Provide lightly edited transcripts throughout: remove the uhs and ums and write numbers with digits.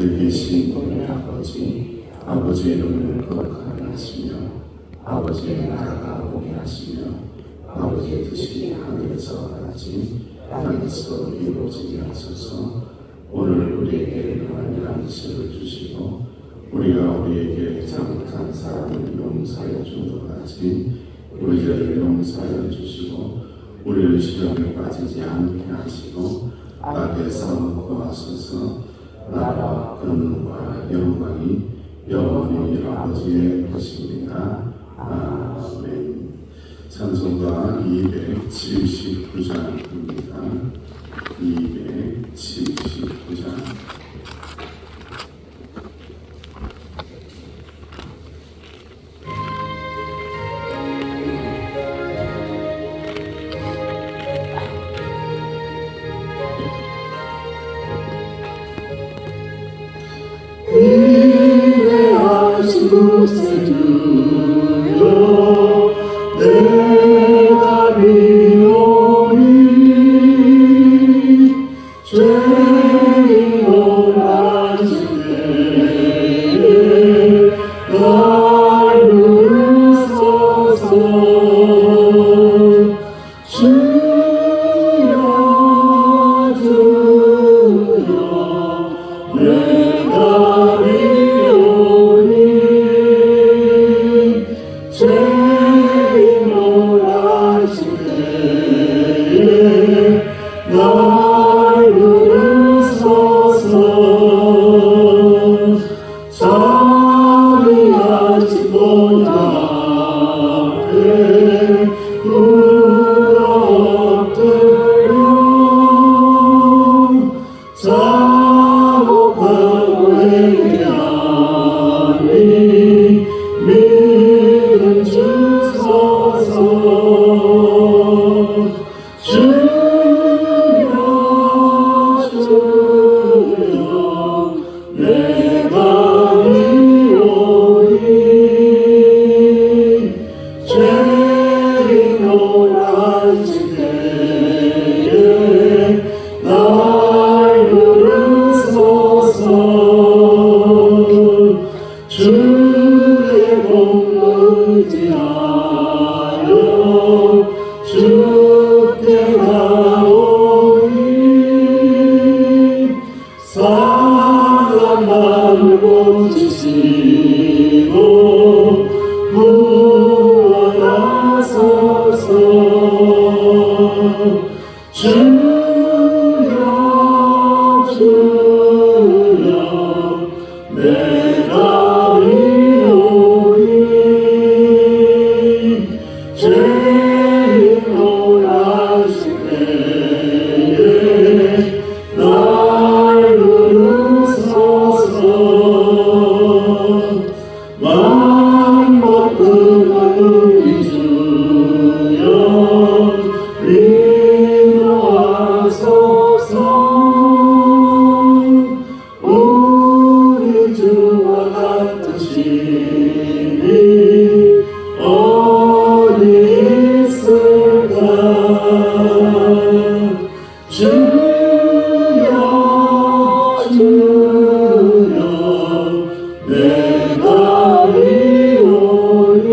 하늘에 계신 우리 아버지, 아버지의 이름을 거룩하게 하시며 아버지의 나라가 오게 하시며 아버지의 뜻이 하늘에서 같이 땅에서 이루어지게 하소서. 오늘 우리에게 일용할 양식을 주시고 우리가 우리에게 잘못한 사람을 용서하여 준 것 같이 우리 죄를 용서하여 주시고 우리를 시험에 빠지지 않게 하시고 악에서 구하소서. 나라와 권능과 영광이 영원히 아버지의 것입니다. 아멘. 찬송가 279장입니다. 279장. 위대하신 구세 주여 내가 믿노니 죄인 원하실 때에 날 부르소서. 주여 주여 내가 믿노니 죄인 원하실 때에 날 부르소서. 자비하신 보좌 앞에 엎드려 자복하고 회개하니 믿음 주소서. 주여 주여 내가 믿노니 죄인 원하실 때에 날 부르소서. 주의 복 의지하여 주께 나오니 상한 마음을 고치시고 구원하소서. 주여 주여 내가 믿노니 죄인 원하실 때에 날 부르소서. 만복 근원 우리 주여 인도하소서. 우리 주와 같은 신이 어디 있을까. 주여 주여 내가 믿노니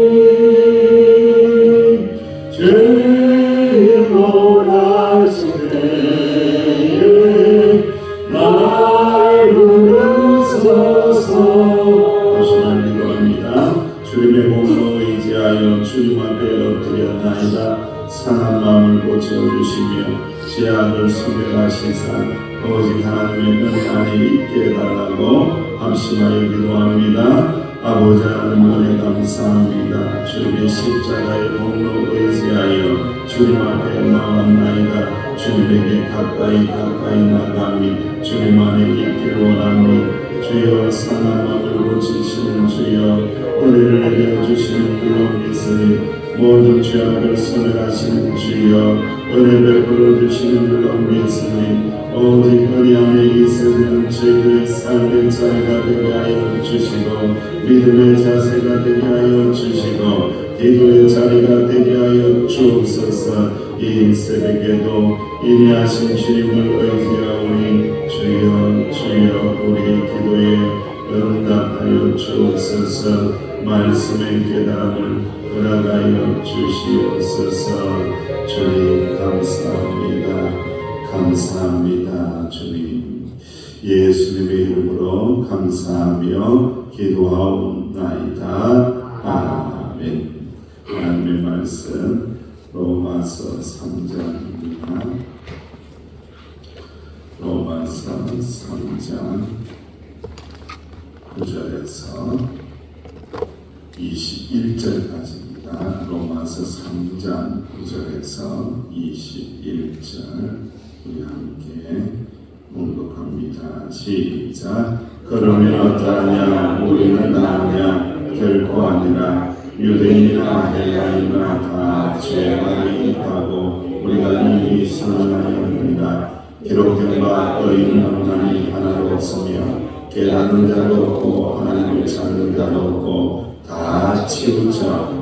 죄인 원하실 때에 날 부르소서. 다시 기도합니다. 주님의 몸으로 의지하여 주님 앞에 엎드렸나이다. 상한 마음을 고쳐주시며 죄악을 소멸하시사 오직 하나님의 은혜안에 있게 해달라고 합심하여 기도합니다. 아버지 하나님 은혜 감사합니다. 주님의 십자가의 몸으로 의지하여 주님 앞에 나왔나이다. 주님에게 가까이 나가니 주님 안에 있기를 원하니 주여 상한 마음을 고치시는 주여 은혜를 내려주시는 줄로 믿으니 모든 죄악을 소멸하시는 주여 은혜 베풀어 주시는 줄로 믿으니 오직 은혜 안에 있으면 저희들의 삶의 자리가 되게 하여 주시고 믿음의 자세가 되게 하여 주시고 기도의 자리가 되게 하여 주옵소서. 이 새벽에도 인내하신 주님을 의지하오니 주여 주여 주여 우리 기도에 응답하여 주옵소서. 말씀의 깨달음을 허락하여 주시옵소서. 주님 감사합니다. 감사합니다. 주님 예수님의 이름으로 감사하며 기도하옵나이다. 아멘. 하나님의 말씀 로마서 3장입니다. 로마서 3장 9절에서 21절까지입니다. 로마서 3장 9절에서 21절 우리 함께 봉독합니다. 시작. 그러면 어떠하냐? 우리는 나오냐? 결코 아니라 유대인이나 헬라인이나 다 죄악이 있다고 우리가 이미 선언하였느니라. 기록된 바 의인은 하나님 하나도 없으며 깨닫는 자도 없고 하나님을 찾는 자도 없고 다 치우쳐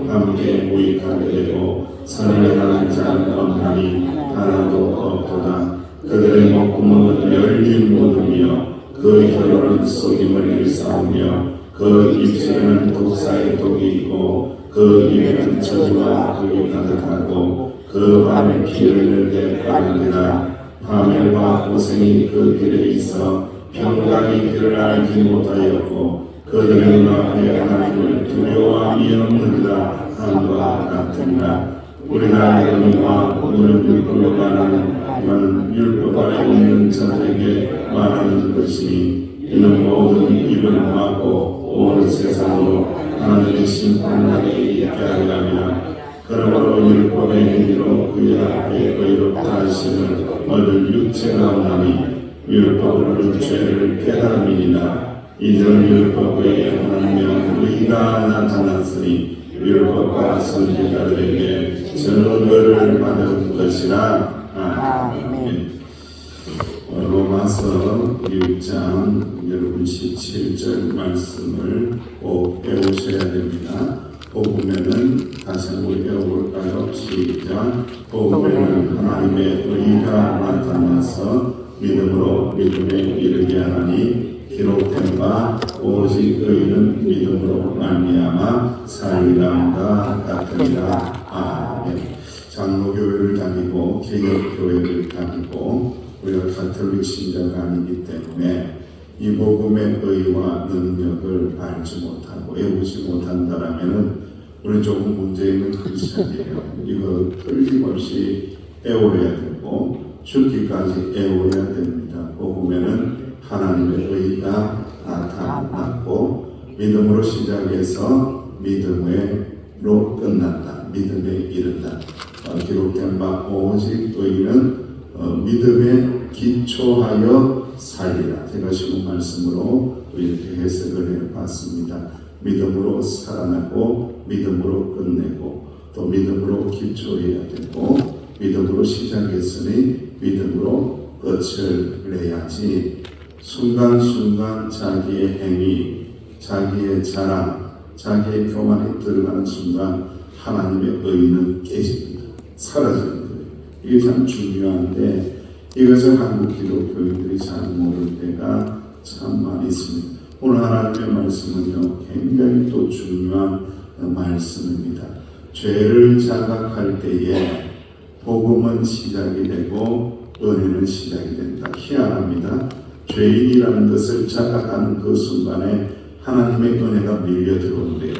함께 무익하게 되고 선을 자는 없나니 하나도 없도다. 그들의 목구멍은 열린 무덤이요 그 혀로는 속임을 일삼으며 그 입술에는 독사의 독이 있고 그 입에는 저주와 독이 가득하고 그 밤에 피를 흘려 빠르니라. 파멸과 고생이 그 길에 있어 평강이 그를 알지 못하였고 그들의 눈앞에 하나님을 두려워함이 없느니라 함과 같으니라. 우리가 영과 오늘 율법을 말하는 율법 아래 있는 자들에게 말하는 것이니 이는 모든 입을 막고 온 세상으로 하나님의 심판하게 있게 하리라. 그러므로 율법의 행위로 그의 앞에 의롭다 하심을 얻을 육체가 없나니 율법으로 죄를 깨달음이니라. 이전 율법 외에 하나님의 의가 나타났으니 율법과 선지자들에게 증거를 받은 것이라. 아멘. 로마서 6장 여러분 17절 말씀을 꼭 배우셔야 됩니다. 복음에는 다시 한번 배워볼까요? 시작. 복음에는 하나님의 의가 나타나서 믿음으로 믿음에 이르게 하나니 기록된 바 오직 의인은 믿음으로 말미암아 살리라 같으니라. 아멘. 장로교회를 다니고 개혁교회를 다니고 우리가 가톨릭 신자가 아니기 때문에 이 복음의 의와 능력을 알지 못하고 외우지 못한다라면은 우리 조금 문제 있는 크리스천이에요. 이거 틀림없이 애워야 되고 죽기까지 애워야 됩니다. 복음에는 하나님의 의가 나타났고 믿음으로 시작해서 믿음으로 끝난다. 믿음에 이른다. 기록된 바 오직 의인은 믿음에 기초하여 살리라. 제가 지금 말씀으로 이렇게 해석을 해봤습니다. 믿음으로 살아나고 믿음으로 끝내고 또 믿음으로 기초해야 되고 믿음으로 시작했으니 믿음으로 끝을 내야지. 순간순간 자기의 행위, 자기의 자랑, 자기의 교만이 들어가는 순간 하나님의 의는 깨집니다. 사라지는 거예요. 이게 참 중요한데 이것을 한국 기독교인들이 잘 모를 때가 참 많이 있습니다. 오늘 하나님의 말씀은요 굉장히 또 중요한 말씀입니다. 죄를 자각할 때에 복음은 시작이 되고 은혜는 시작이 된다. 희한합니다. 죄인이라는 것을 자각하는 그 순간에 하나님의 은혜가 밀려 들어온대요.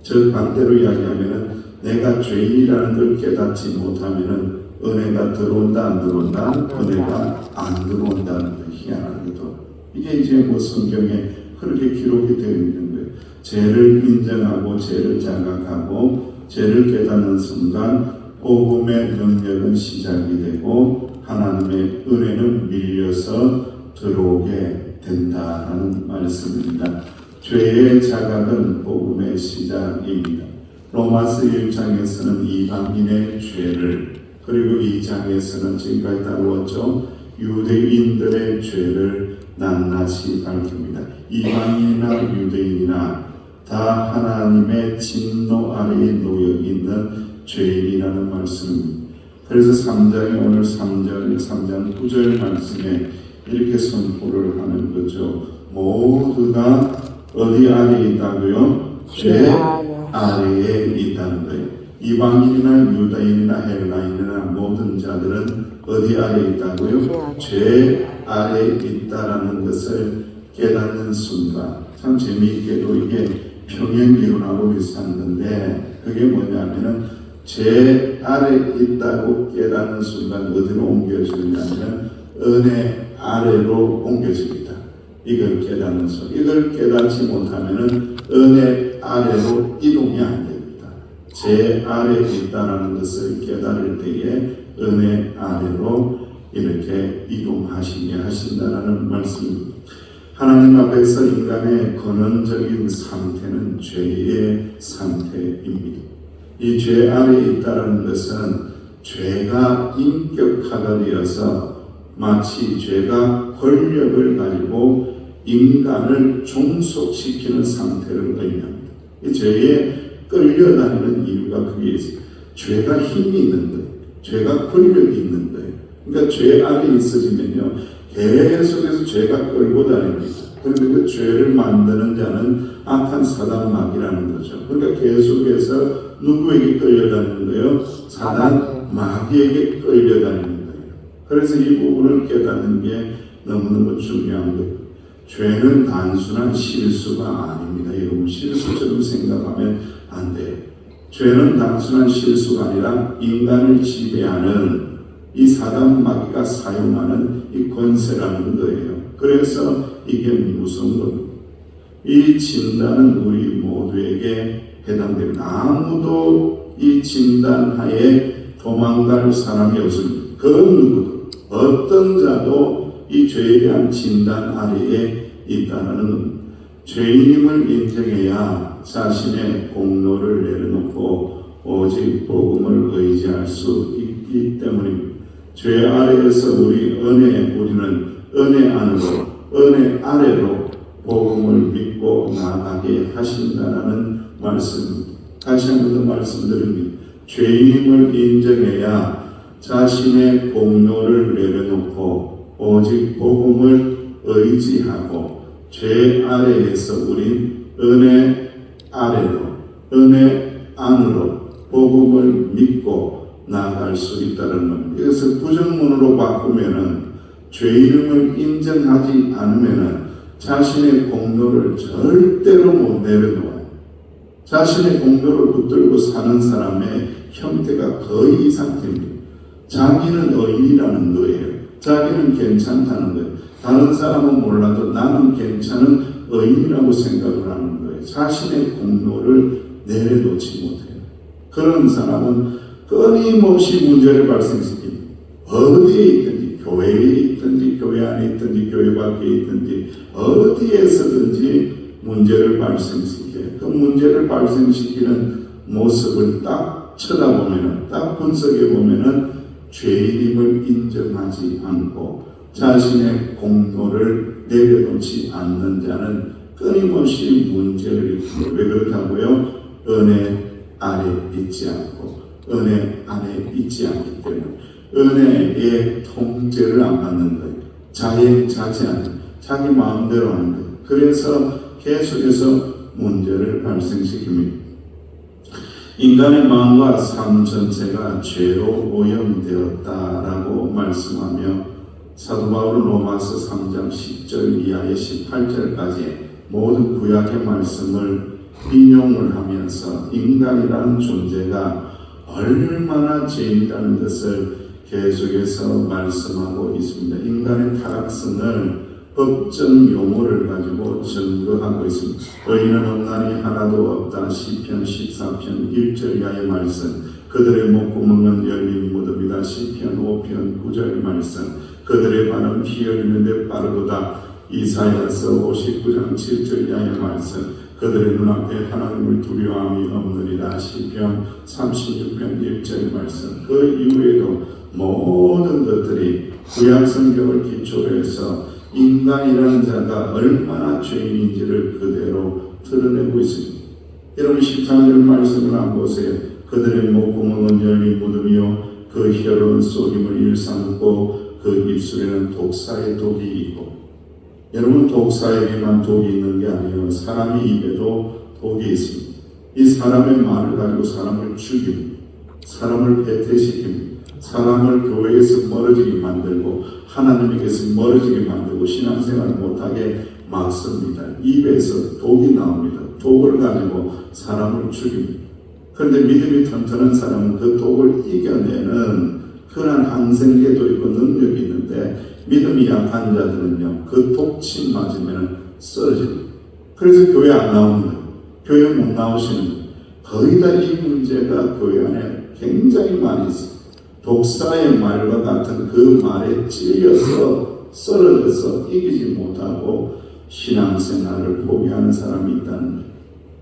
즉 반대로 이야기하면 내가 죄인이라는 걸 깨닫지 못하면 은혜가 들어온다 안 들어온다? 은혜가 안 들어온다는 거 희한하게도 이게 이제 뭐 성경에 그렇게 기록이 되어 있는 거예요. 죄를 인정하고 죄를 자각하고 죄를 깨닫는 순간 복음의 능력은 시작이 되고 하나님의 은혜는 밀려서 들어오게 된다라는 말씀입니다. 죄의 자각은 복음의 시작입니다. 로마서 1장에서는 이방인의 죄를 그리고 2장에서는 지금까지 다루었죠. 유대인들의 죄를 낱낱이 밝힙니다. 이방인이나 유대인이나 다 하나님의 진노 아래에 놓여 있는 죄인이라는 말씀입니다. 그래서 3장에 오늘 3장 9절 말씀에 이렇게 선포를 하는 거죠. 모두 다 어디 아래에 있다고요? 죄 아래에 있다는 거예요. 이방인이나 유다인이나 헬라인이나 모든 자들은 어디 아래에 있다고요? 죄 아래에 있다라는 것을 깨닫는 순간, 참 재미있게도 이게 평행이론하고 비슷한 건데, 그게 뭐냐면은 죄 아래에 있다고 깨닫는 순간 어디로 옮겨지느냐면 은혜 아래로 옮겨집니다. 이걸 깨닫는 순간, 이걸 깨닫지 못하면은 은혜 아래로 이동이 안 됩니다. 죄 아래에 있다라는 것을 깨달을 때에 은혜 아래로 이렇게 이동하시게 하신다라는 말씀입니다. 하나님 앞에서 인간의 근원적인 상태는 죄의 상태입니다. 이 죄 아래에 있다는 것은 죄가 인격화가 되어서 마치 죄가 권력을 가지고 인간을 종속시키는 상태를 의미합니다. 이 죄에 끌려다니는 이유가 그게 있어요. 죄가 힘이 있는 거예요. 죄가 권력이 있는 거예요. 그러니까 죄 안에 있어지면요, 계속해서 죄가 끌고 다닙니다. 그런데 그 죄를 만드는 자는 악한 사단 마귀라는 거죠. 그러니까 계속해서 누구에게 끌려다니는 거예요? 사단 마귀에게 끌려다니는 거예요. 그래서 이 부분을 깨닫는 게 너무너무 중요한 거예요. 죄는 단순한 실수가 아닙니다. 여러분, 실수처럼 생각하면 안 돼요. 죄는 단순한 실수가 아니라 인간을 지배하는 이 사단 마귀가 사용하는 이 권세라는 거예요. 그래서 이게 무서운 겁니다. 이 진단은 우리 모두에게 해당됩니다. 아무도 이 진단 하에 도망갈 사람이 없습니다. 그 누구도, 어떤 자도 이 죄에 대한 진단 아래에 있다는 겁니다. 죄인임을 인정해야 자신의 공로를 내려놓고 오직 복음을 의지할 수 있기 때문입니다. 죄 아래에서 우리는 은혜 안으로, 은혜 아래로 복음을 믿고 나아가게 하신다라는 말씀입니다. 다시 한 번 더 말씀드립니다. 죄인임을 인정해야 자신의 공로를 내려놓고 오직 복음을 의지하고 죄 아래에서 우린 은혜 아래로, 은혜 안으로 복음을 믿고 나아갈 수 있다는 겁니다. 이것을 부정문으로 바꾸면은 죄인임을 인정하지 않으면은 자신의 공로를 절대로 못 내려놓아요. 자신의 공로를 붙들고 사는 사람의 형태가 거의 이 상태입니다. 자기는 의인이라는 거예요. 자기는 괜찮다는 거예요. 다른 사람은 몰라도 나는 괜찮은 의인이라고 생각을 하는 거예요. 자신의 공로를 내려놓지 못해요. 그런 사람은 끊임없이 문제를 발생시킵니다. 어디에 있든지, 교회에 있든지, 교회 안에 있든지, 교회 밖에 있든지, 어디에서든지 문제를 발생시켜요. 그 문제를 발생시키는 모습을 딱 쳐다보면, 딱 분석해보면 죄인임을 인정하지 않고 자신의 공로를 내려놓지 않는 자는 끊임없이 문제를 일으킵니다. 왜 그렇다고요? 은혜 아래 있지 않고 은혜 안에 있지 않기 때문에 은혜의 통제를 안 받는 거예요. 자행자재하는, 자기 마음대로 하는 거예요. 그래서 계속해서 문제를 발생시킵니다. 인간의 마음과 삶 전체가 죄로 오염되었다라고 말씀하며 사도 바울은 로마서 3장 10절 이하의 18절까지 모든 구약의 말씀을 인용을 하면서 인간이라는 존재가 얼마나 죄인이라는 것을 계속해서 말씀하고 있습니다. 인간의 타락성을 법정 용어를 가지고 증거하고 있습니다. 의인은 없나니 하나도 없다. 시편 14편 1절 이하의 말씀. 그들의 목구멍은 열린 무덤이다. 시편 5편 9절 말씀. 그들의 발은 피 흘리는데 빠르도다. 이사야서 59장 7절 이하의 말씀. 그들의 눈앞에 하나님을 두려워함이 없느니라. 시편 36편 1절 말씀. 그 이후에도 모든 것들이 구약 성경을 기초로 해서 인간이라는 자가 얼마나 죄인인지를 그대로 드러내고 있습니다. 여러분 13절 말씀을 한번 보세요. 그들의 목구멍은 열린 무덤이요 그 혀로는 쏘김을 일삼고 그 입술에는 독사의 독이 있고, 여러분 독사에게만 독이 있는 게 아니에요. 사람의 입에도 독이 있습니다. 이 사람의 말을 가지고 사람을 죽이고, 사람을 배퇴시키고, 사람을 교회에서 멀어지게 만들고, 하나님에게서 멀어지게 만들고, 신앙생활을 못하게 막습니다. 입에서 독이 나옵니다. 독을 가지고 사람을 죽입니다. 그런데 믿음이 튼튼한 사람은 그 독을 이겨내는 그런 항생제도 있고 능력이 있는데, 믿음이 약한 자들은요, 그 독침 맞으면 쓰러집니다. 그래서 교회 안 나오는 거예요. 교회 못 나오시는 거예요. 거의 다 이 문제가 교회 안에 굉장히 많이 있어요. 독사의 말과 같은 그 말에 찔려서 쓰러져서 이기지 못하고 신앙생활을 포기하는 사람이 있다는 거예요.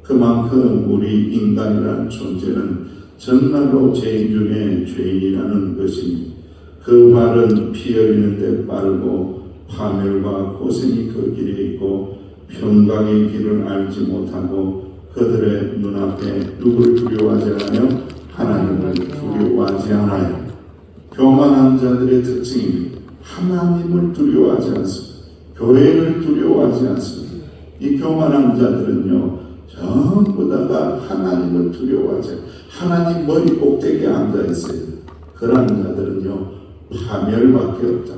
그만큼 우리 인간이라는 존재는 정말로 죄인 중에 죄인이라는 것입니다. 그 말은 피 흘리는 데 빠르고 파멸과 고생이 그 길에 있고 평강의 길을 알지 못하고 그들의 눈앞에 누구를 두려워하지 않으며 하나님을 두려워하지 않아요. 교만한 자들의 특징입니다. 하나님을 두려워하지 않습니다. 교회를 두려워하지 않습니다. 이 교만한 자들은요, 전부 다가 하나님을 두려워하지 않아요. 하나님 머리 꼭대기에 앉아있어요. 그러한 자들은요, 파멸밖에 없다.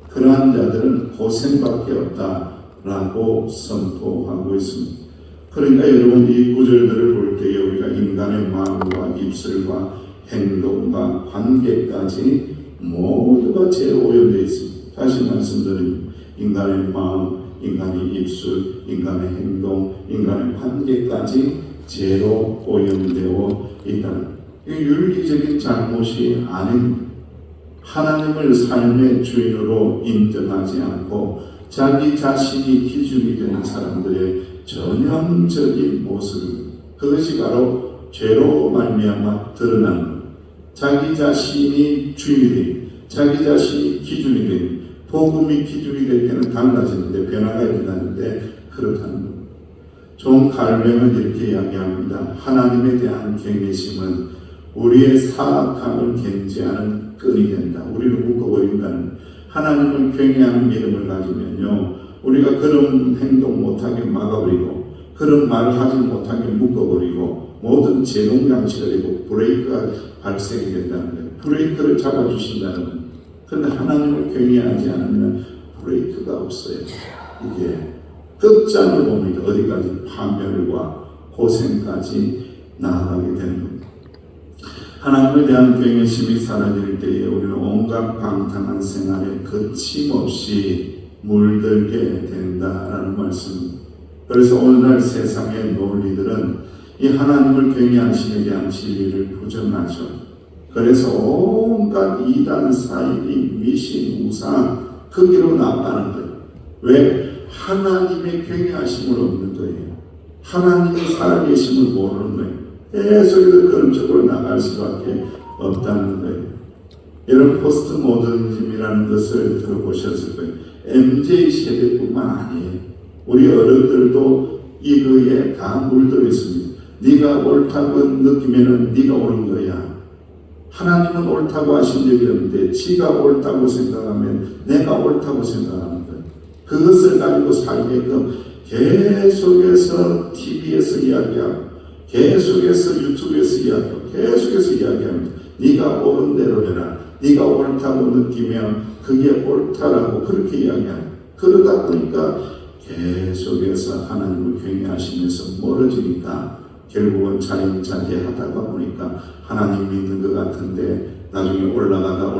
그러한 자들은 고생밖에 없다라고 선포하고 있습니다. 그러니까 여러분 이 구절들을 볼 때에 우리가 인간의 마음과 입술과 행동과 관계까지 모두가 죄로 오염되어 있습니다. 다시 말씀드립니다. 인간의 마음, 인간의 입술, 인간의 행동, 인간의 관계까지 죄로 오염되어 있다는 이 윤리적인 잘못이 아닙니다. 하나님을 삶의 주인으로 인정하지 않고 자기 자신이 기준이 되는 사람들의 전형적인 모습입니다. 그것이 바로 죄로 말미암아 드러나는 것. 자기 자신이 주인이 되고 자기 자신이 기준이 되고 복음이 기준이 될 때는 달라지는데 변화가 일어나는데 그렇다는 것. 존 칼뱅은 이렇게 이야기합니다. 하나님에 대한 경외심은 우리의 사악함을 견지하는 끈이 된다. 우리를 묶어버린다는. 하나님을 경외하는 믿음을 가지면요, 우리가 그런 행동 못하게 막아버리고 그런 말을 하지 못하게 묶어버리고 모든 제동장치가 되고 브레이크가 발생이 된다는 거예요. 브레이크를 잡아주신다는 거예요. 그런데 하나님을 경외하지 않으면 브레이크가 없어요. 이게 끝장을 봅니다. 어디까지 파멸과 고생까지 나아가게 되는 겁니다. 하나님에 대한 경외심이 사라질 때에 우리는 온갖 방탕한 생활에 거침없이 물들게 된다라는 말씀입니다. 그래서 오늘날 세상의 논리들은 이 하나님을 경외하심에 대한 진리를 부정하죠. 그래서 온갖 이단, 사이비, 미신, 우상 그 길로 나아가는 거예요. 왜? 하나님의 경외하심을 없는 거예요. 하나님이 살아계심을 모르는 거예요. 계속해서 그런 쪽으로 나갈 수밖에 없다는 거예요. 여러분 포스트 모더니즘이라는 것을 들어보셨을 거예요. MZ 세대뿐만 아니에요. 우리 어른들도 이거에 다 물들어 있습니다. 네가 옳다고 느끼면은 네가 옳은 거야. 하나님은 옳다고 하신 적이 없는데 지가 옳다고 생각하면 내가 옳다고 생각하는 거예요. 그것을 가지고 살게끔 계속해서 TV에서 이야기하고 계속해서 유튜브에서 이야기하고 계속해서 이야기합니다. 네가 옳은 대로 해라. 네가 옳다고 느끼면 그게 옳다라고 그렇게 이야기합니다. 그러다 보니까 계속해서 하나님을 경외하시면서 멀어지니까 결국은 자연자재하다가 보니까 하나님 믿는 것 같은데 나중에 올라가다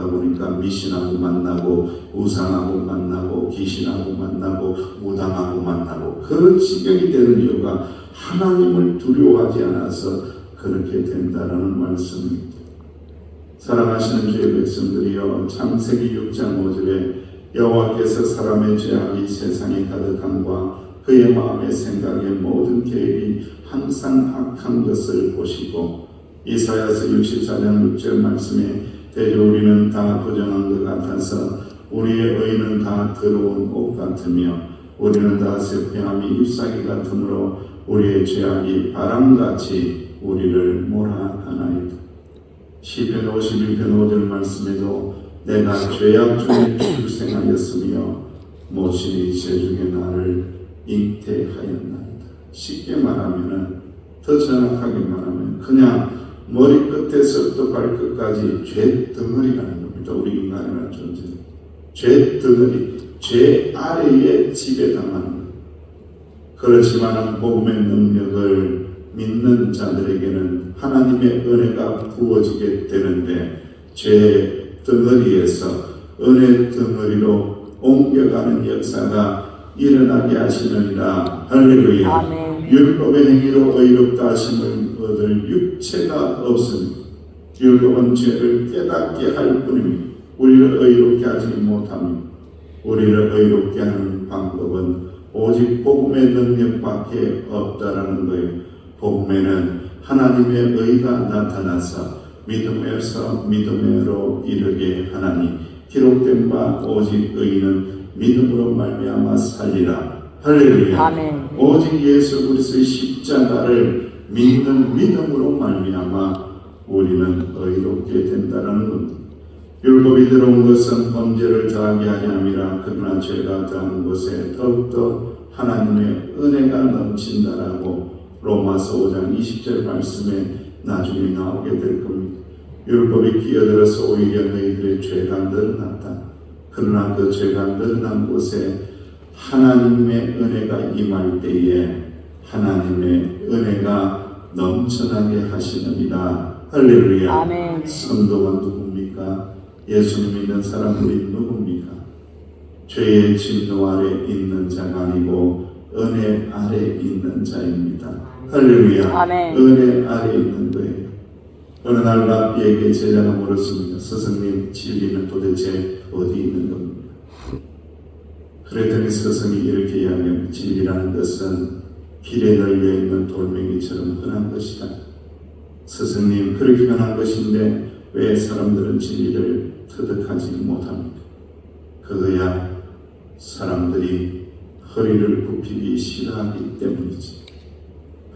보니까 미신하고 만나고 우상하고 만나고 귀신하고 만나고 무당하고 만나고 그런 지경이 되는 이유가 하나님을 두려워하지 않아서 그렇게 된다는 말씀입니다. 사랑하시는 주의 백성들이여, 창세기 6장 5절에 여호와께서 사람의 죄악이 세상에 가득함과 그의 마음의 생각의 모든 계획이 항상 악한 것을 보시고, 이사야서 64장 6절 말씀에 대저 우리는 다 부정한 것 같아서 우리의 의는 다 더러운 옷 같으며 우리는 다 쇠폐함이 잎사귀 같으므로 우리의 죄악이 바람같이 우리를 몰아가나이다. 시편 51편 5절 말씀에도 내가 죄악 중에 출생하였으며 모신의 제 중에 나를 잉태하였나이다. 쉽게 말하면, 더 정확하게 말하면 그냥 머리끝에서부터 발끝까지 죄 덩어리라는 겁니다. 우리 인간이라는 존재, 죄 덩어리, 죄 아래에 지배당하는 것. 그렇지만 복음의 능력을 믿는 자들에게는 하나님의 은혜가 부어지게 되는데, 죄 덩어리에서 은혜 덩어리로 옮겨가는 역사가 일어나게 하시느니라. 할렐루야. 아멘. 율법의 행위로 의롭다 하심을 얻을 육체가 없습니다. 율법은 죄를 깨닫게 할 뿐입니다. 우리를 의롭게 하지 못합니다. 우리를 의롭게 하는 방법은 오직 복음의 능력밖에 없다라는 거예요. 복음에는 하나님의 의가 나타나서 믿음에서 믿음으로 이르게 하나니, 기록된 바 오직 의인은 믿음으로 말미암아 살리라. 할렐루야. 아멘. 오직 예수 그리스도의 십자가를 믿는 믿음으로 말미암아 우리는 의롭게 된다는 겁니다. 율법이 들어온 것은 범죄를 더하게 하려 함이라. 그러나 죄가 더한 곳에 더욱더 하나님의 은혜가 넘친다라고 로마서 5장 20절 말씀에 나중에 나오게 될 겁니다. 율법이 끼어들어서 오히려 너희들의 죄가 늘어났다. 그러나 그 죄가 늘어난 곳에 하나님의 은혜가 임할 때에 하나님의 은혜가 넘쳐나게 하시느니라. 할렐루야. 아멘. 성도가 누굽니까? 예수님 믿는 사람들이 누굽니까? 죄의 진노 아래 있는 자가 아니고 은혜 아래 있는 자입니다. 할렐루야. 아멘. 은혜 아래 있는 거예요. 어느 날 랍비에게 제자가 물었습니다. 스승님, 진리는 도대체 어디 있는 겁니까? 그랬더니 스승이 이렇게 이야기합니다. 진리라는 것은 길에 널려있는 돌멩이처럼 흔한 것이다. 스승님, 그렇게 흔한 것인데 왜 사람들은 진리를 터득하지 못합니까? 그거야 사람들이 허리를 굽히기 싫어하기 때문이지.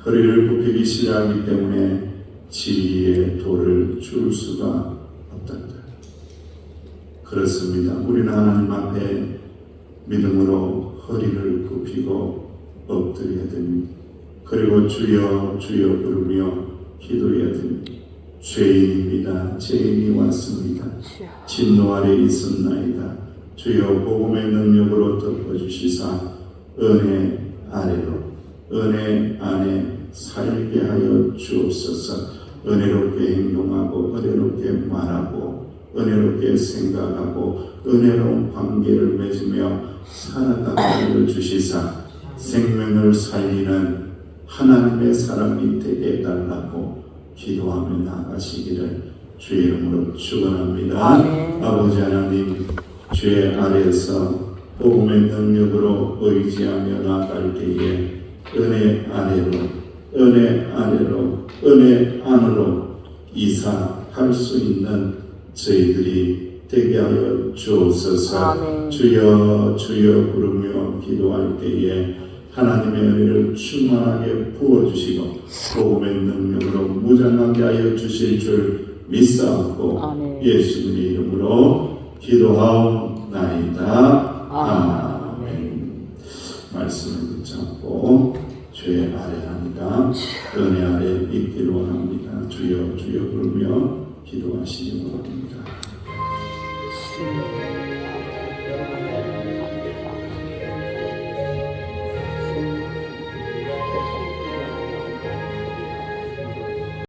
허리를 굽히기 싫어하기 때문에 진리의 도를 줄 수가 없단다. 그렇습니다. 우리는 하나님 앞에 믿음으로 허리를 굽히고 엎드려야 됩니다. 그리고 주여 주여 부르며 기도해야 됩니다. 죄인입니다. 죄인이 왔습니다. 진노 아래 있었나이다. 주여 복음의 능력으로 덮어주시사 은혜 아래로, 은혜 안에 살게 하여 주옵소서. 은혜롭게 행동하고 은혜롭게 말하고 은혜롭게 생각하고 은혜로운 관계를 맺으며 살아가게 하여 주시사 생명을 살리는 하나님의 사람이 되게 해달라고 기도하며 나가시기를 주의 이름으로 축원합니다. 아멘. 아버지 하나님, 죄 아래에서 복음의 능력으로 의지하며 나갈 때에 은혜 아래로, 은혜 아래로, 은혜 안으로 이사할 수 있는 저희들이 되게 하여 주옵소서. 아멘. 주여 주여 부르며 기도할 때에 하나님의 은혜를 충만하게 부어주시고 복음의 능력으로 무장하게 하여 주실 줄 믿사옵고 아멘. 예수님의 이름으로 기도하옵나이다. 아멘. 말씀을 붙잡고 죄 아래 아니라 은혜 아래 있기를 원합니다. 주여 주여 부르며 기도하시기 바랍니다.